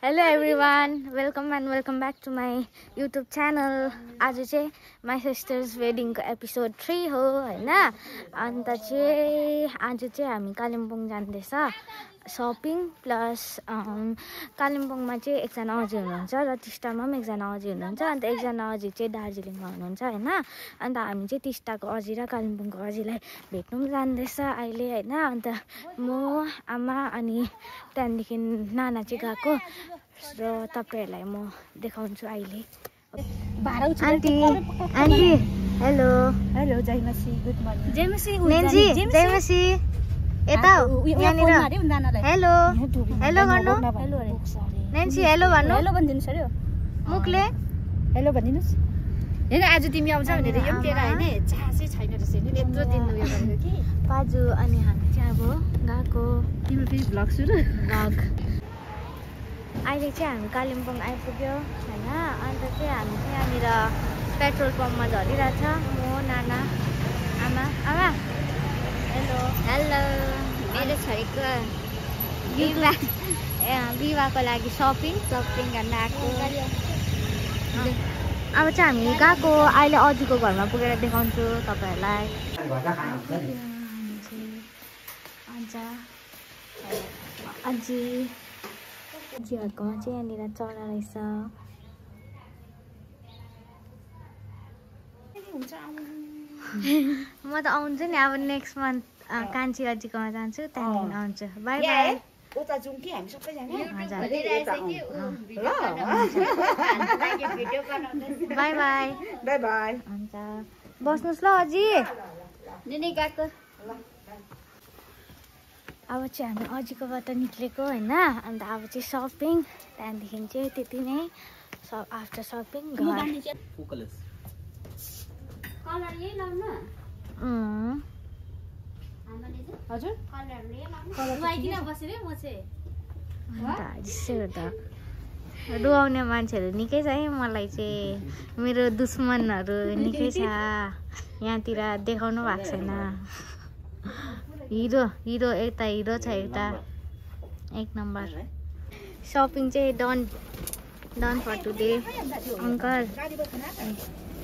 Hello everyone, welcome back to my YouTube channel. आज चाहिँ my sister's wedding को episode 3 हो हैन। अन्त चाहिँ आज चाहिँ हामी कालिम्पोङ जाँदैछ शपिङ प्लस कालिम्पोङमा चाहिँ एकजना अजी हुनुहुन्छ र टिस्टामा पनि एकजना अजी हुनुहुन्छ। अन्त एकजना अजी चाहिँ दार्जिलिङमा हुनुहुन्छ हैन। अन्त हामी चाहिँ टिस्टाको अजी र कालिम्पोङको अजीलाई भेट्नु पनि जाँदैछ अहिले हैन। अन्त म आमा अनि त्यहाँदेखि नाना चाहिँ गएको र तपाईहरुलाई म देखाउँछु अहिले। आन्टी हेलो हेलो जयमसी गुड मर्निङ जयमसी नेन्जी जयमसी यता यहाँनिर हेलो हेलो गर्नु नेन्सी हेलो भन्नु हेलो भनिदिनुस् अरे मुखले हेलो भनिदिनुस्। हैन आज तिमी आउँछ भनेर यो पनि लिएर हैन चासै छैन रहेछ नि यत्रो दिन उयो गरेको कि पाजु अनि हामी चाहिँ अब गएको तिम्रो फेरि भ्लग सुरु भ्लग। अहिले चाहिँ हामी कालिम्पोङ आइपुग्यो हैन। अन्त चाहिँ हामी चाहिँ यहाँनिर पेट्रोल पम्पमा झरिरहेछ म नाना आमा आमा हेलो हेलो मेरो छोरीको विवाहको लागि सपिङ गर्न आएको। अब चाहिँ हामी गएको अहिले अजीको घरमा पुगेर देखाउँछु तपाईहरुलाई। अजीहरुकोमा चाहिँ यहाँनिर चरा रहेछ। म त आउँछु नि अब नेक्स्ट मन्थ कान्छी अजीकोमा जान्छु त्यहाँदेखि आउँछु। बाई बाई उता जाउँ कि हामी सबैजना बाई बाई बाई बाई हुन्छ बस्नुस् ल अजी निनी गएको। अब चाहिँ हामी अजीकोबाट निक्लेको हैन। अन्त अब चाहिँ सपिङ त्यहाँदेखि चाहिँ त्यति नै आफ्टर सपिङ घर। हजुर रुवाउने मान्छेहरू निकै छ है। मलाई चाहिँ मेरो दुश्मनहरू निकै छ यहाँतिर देखाउनु भएको छैन। हिरो यता हिरो छ एउटा एक नम्बर। सपिङ चाहिँ डन फर टुडे। अङ्कल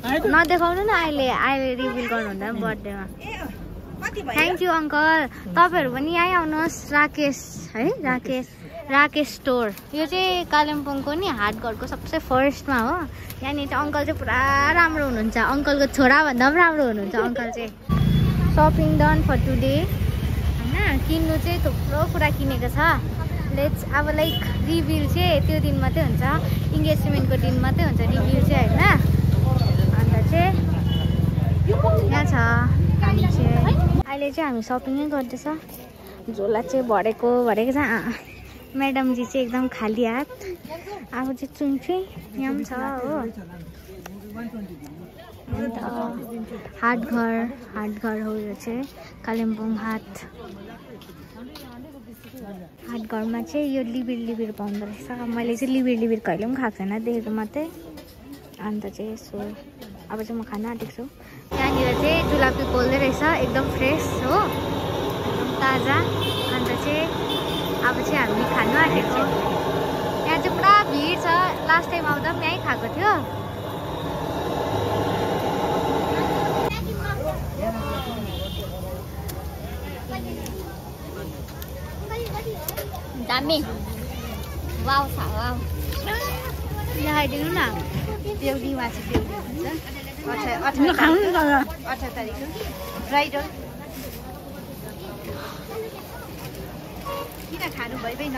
नदेखाउनु न अहिले रिभिल गर्नु हुँदैन बर्थडेमा। Thank you uncle. तपाईँहरू पनि यहीँ आउनुहोस् राकेश है राकेश स्टोर। यो चाहिँ कालिम्पोङको नि हाटघरको सबसे फर्स्टमा हो। यहाँनिर चाहिँ अङ्कल चाहिँ पुरा राम्रो हुनुहुन्छ। अङ्कलको छोराभन्दा पनि राम्रो हुनुहुन्छ अङ्कल चाहिँ। सपिङ डन फर टुडे होइन। किन्नु चाहिँ थुप्रो कुरा किनेको छ। लेट्स अब लाइक रिभिल चाहिँ त्यो दिन मात्रै हुन्छ इन्गेजमेन्टको दिन मात्रै हुन्छ रिभिल चाहिँ होइन। अन्त चाहिँ यहाँ छ हामी चाहिँ अहिले चाहिँ हामी सपिङै गर्दैछ। झोला चाहिँ भरेको छ। म्याडमजी चाहिँ एकदम खाली हात। अब चाहिँ चुन्छु यहाँ पनि छ हो। अन्त हाटघर हो यो चाहिँ कालिम्पोङ हाटघरमा चाहिँ यो लिबिर पाउँदो रहेछ। मैले चाहिँ लिबिर कहिले पनि खाएको छैन देखेको मात्रै। अन्त चाहिँ यसो अब चाहिँ म खान आँटेको छु। यहाँनिर चाहिँ जुलापी पोल्दै रहेछ एकदम फ्रेस हो एकदम ताजा। अन्त चाहिँ अब चाहिँ हामी खानु आँटेको छौँ। यहाँ चाहिँ पुरा भिड छ। लास्ट टाइम आउँदा पनि यहीँ खाएको थियो। दामी वाउ छ वाउ देखाइदिनु न। बेहुलीमा चाहिँ बेहुली हुन्छ 18 तारिक ब्राइडल। किन खानु भइदैन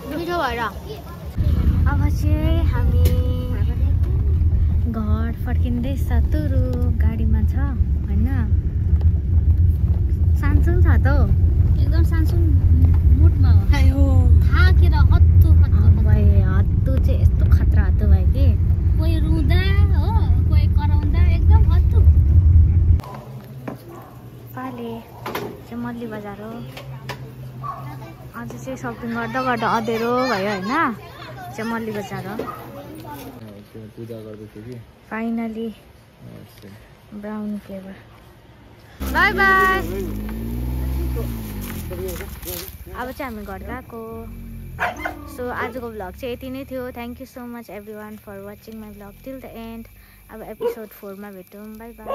मिठो भएर। अब चाहिँ हामी घर फर्किँदैछ तुरु गाडीमा छ होइन। सानसुन छ त एकदम सानसुन मुडमा हो। थाकेर हत्तु चाहिँ यस्तो खतरा हत्तु भयो कि कोही रुँदा हो कोही कराउँदा एकदम हत्तु। पाले चाहिँ मल्ली बजार हो। अझ चाहिँ सपिङ गर्दा अँधेरो भयो होइन। चाहिँ मल्ली बजार हो। Finally brown flavour. By by अब चाहिँ हामी घर गएको। सो आजको भ्लग चाहिँ यति नै थियो। Thank you so much every one for watching my vlog till the end. अब एपिसोड 4 मा भेटौँ। Bye by.